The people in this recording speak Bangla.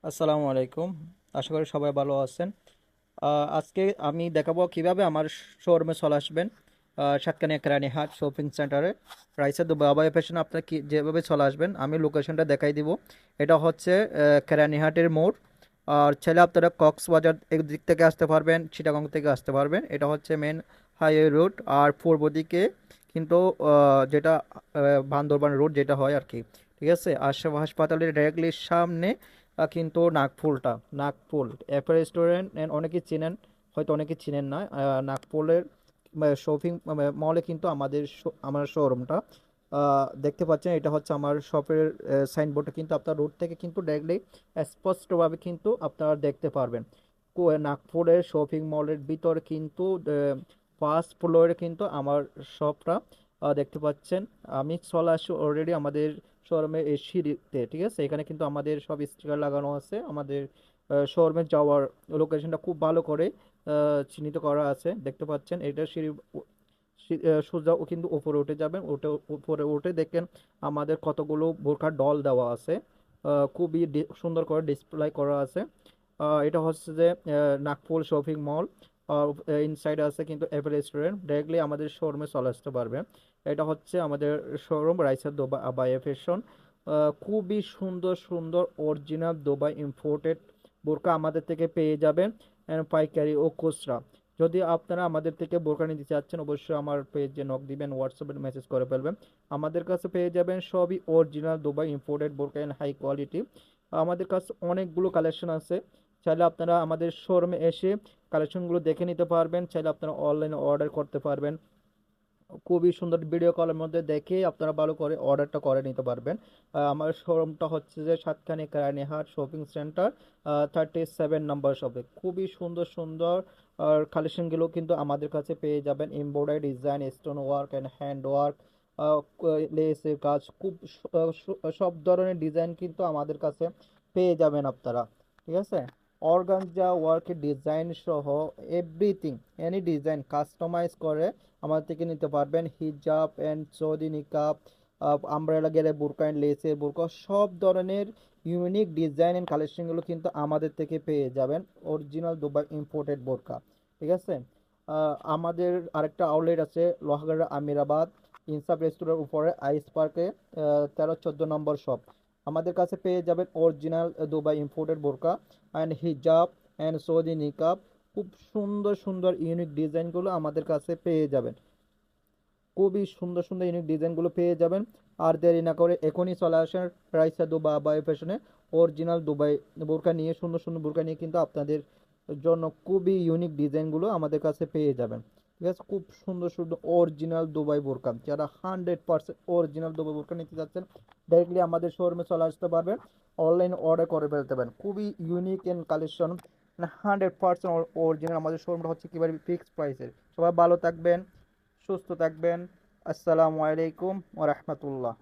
আসসালামু আলাইকুম। আশা করি সবাই ভালো আছেন। আজকে আমি দেখাবো কিভাবে আমার শোরুমে চলে আসবেন। সাতকানিয়া কেরানীহাট শপিং সেন্টারে রাইসা দুবাই আবায়া ফ্যাশন আপনার কি যেভাবে চলে আসবেন আমি লোকেশনটা দেখাই দিব। এটা হচ্ছে কেরানীহাটের মোড়। আর ছেলে আপনারা কক্সবাজার এক দিক থেকে আসতে পারবেন, চিটাগং থেকে আসতে পারবেন। এটা হচ্ছে মেন হাইওয়ে রুট। আর পূর্ব দিকে কিন্তু যেটা বান্দরবান রোড যেটা হয় আর কি। ঠিক আছে, আশরাফ হাসপাতালের ডাইরেক্টলি সামনে কিন্তু নাগপুরটা, নাগপুর এফ রেস্টুরেন্ট অনেকেই চেনেন, হয়তো অনেকে চিনেন না। নাগপুরের শপিং মলে কিন্তু আমার শোরুমটা দেখতে পাচ্ছেন। এটা হচ্ছে আমার শপের সাইনবোর্ডটা, কিন্তু আপনার রোড থেকে কিন্তু ডাইরেক্টলি স্পষ্টভাবে কিন্তু আপনারা দেখতে পারবেন। নাগপুরের শপিং মলের ভিতর কিন্তু ফার্স্ট ফ্লোরে কিন্তু আমার শপটা দেখতে পাচ্ছেন। আমি চলে আসি অলরেডি আমাদের শোরুমে এই সিঁড়িতে। ঠিক আছে, এখানে কিন্তু আমাদের সব স্টিকার লাগানো আছে। আমাদের শোরুমে যাওয়ার লোকেশনটা খুব ভালো করে চিহ্নিত করা আছে, দেখতে পাচ্ছেন। এটা সিঁড়ি সোজা ও কিন্তু উপরে উঠে যাবেন। উপরে উঠে দেখেন আমাদের কতগুলো বোরখার ডল দেওয়া আছে। খুবই সুন্দর করে ডিসপ্লে করা আছে। এটা হচ্ছে যে নাগপুর শপিং মল। ইনসাইড আছে কিন্তু এভার রেস্টুরেন্ট, ডাইরেক্টলি আমাদের শোরুমে চলে আসতে পারবে। এটা হচ্ছে আমাদের শোরুম রাইসার দুবাই ফ্যাশন। খুবই সুন্দর সুন্দর অরিজিনাল দুবাই ইম্পোর্টেড বোরকা আমাদের থেকে পেয়ে যাবেন, পাইকারি ও খুচরা। যদি আপনারা আমাদের থেকে বোরকা নিতে চাচ্ছেন অবশ্যই আমার পেজে নক দিবেন, হোয়াটসঅ্যাপে মেসেজ করে ফেলবেন। আমাদের কাছে পেয়ে যাবেন সবই অরিজিনাল দুবাই ইম্পোর্টেড বোরকা এন্ড হাই কোয়ালিটি। আমাদের কাছে অনেকগুলো কালেকশন আছে। চাইলে আপনারা আমাদের শোরুমে এসে কালেকশনগুলো দেখে নিতে পারবেন, চাইলে আপনারা অনলাইনে অর্ডার করতে পারবেন। খুবই সুন্দর ভিডিও কলের মধ্যে দেখে আপনারা ভালো করে অর্ডারটা করে নিতে পারবেন। আমার শোরুমটা হচ্ছে যে সাতকানি কেরানীহাট শপিং সেন্টার 37 নম্বর শপে। খুবই সুন্দর সুন্দর আর কালেকশনগুলো কিন্তু আমাদের কাছে পেয়ে যাবেন। Embroidery design, stone work and hand work, লেসের কাজ, খুব সব ধরনের ডিজাইন কিন্তু আমাদের কাছে পেয়ে যাবেন আপনারা। ঠিক আছে, অর্গানজা ওয়ার্কের ডিজাইন সহ এভরিথিং, এনি ডিজাইন কাস্টমাইজ করে আমাদের থেকে নিতে পারবেন। হিজাব অ্যান্ড সৌদি নিকাব, আমব্রেলা গেরে বুরকা অ্যান্ড লেসের বুরকা, সব ধরনের ইউনিক ডিজাইন অ্যান্ড কালেকশনগুলো কিন্তু আমাদের থেকে পেয়ে যাবেন। অরিজিনাল দুবাই ইম্পোর্টেড বোরকা। ঠিক আছে, আমাদের আরেকটা আউটলেট আছে লোহাগড়া আমিরাবাদ ইনসাফ রেস্টুরেন্টের উপরে আইস পার্কে, 13-14 নম্বর শপ। আমাদের কাছে পেয়ে যাবেন অরিজিনাল দুবাই ইম্পোর্টেড বোরকা অ্যান্ড হিজাব অ্যান্ড সৌদি নিকাব। খুব সুন্দর সুন্দর ইউনিক ডিজাইনগুলো আমাদের কাছে পেয়ে যাবেন। খুবই সুন্দর সুন্দর ইউনিক ডিজাইনগুলো পেয়ে যাবেন। আর দেরি না করে এখনই চলে আসেন রাইসা দুবাই ফ্যাশনে। অরিজিনাল দুবাই বোরকা নিয়ে, সুন্দর সুন্দর বোরকা নিয়ে কিন্তু আপনাদের জন্য খুবই ইউনিক ডিজাইনগুলো আমাদের কাছে পেয়ে যাবেন। ঠিক আছে, খুব সুন্দর সুন্দর অরিজিনাল দুবাই বোরকা, যারা 100% অরিজিনাল দুবাই বোরকা নিতে যাচ্ছেন ডাইরেক্টলি আমাদের শোরুমে চলে আসতে পারবেন, অনলাইন অর্ডার করে ফেলতে পারেন। খুবই ইউনিক এন্ড কালেকশন, 100% অরিজিনাল। আমাদের শোরুমটা হচ্ছে একেবারে ফিক্সড প্রাইসের। সবাই ভালো থাকবেন, সুস্থ থাকবেন। আসসালামু আলাইকুম ওয়া রাহমাতুল্লাহ।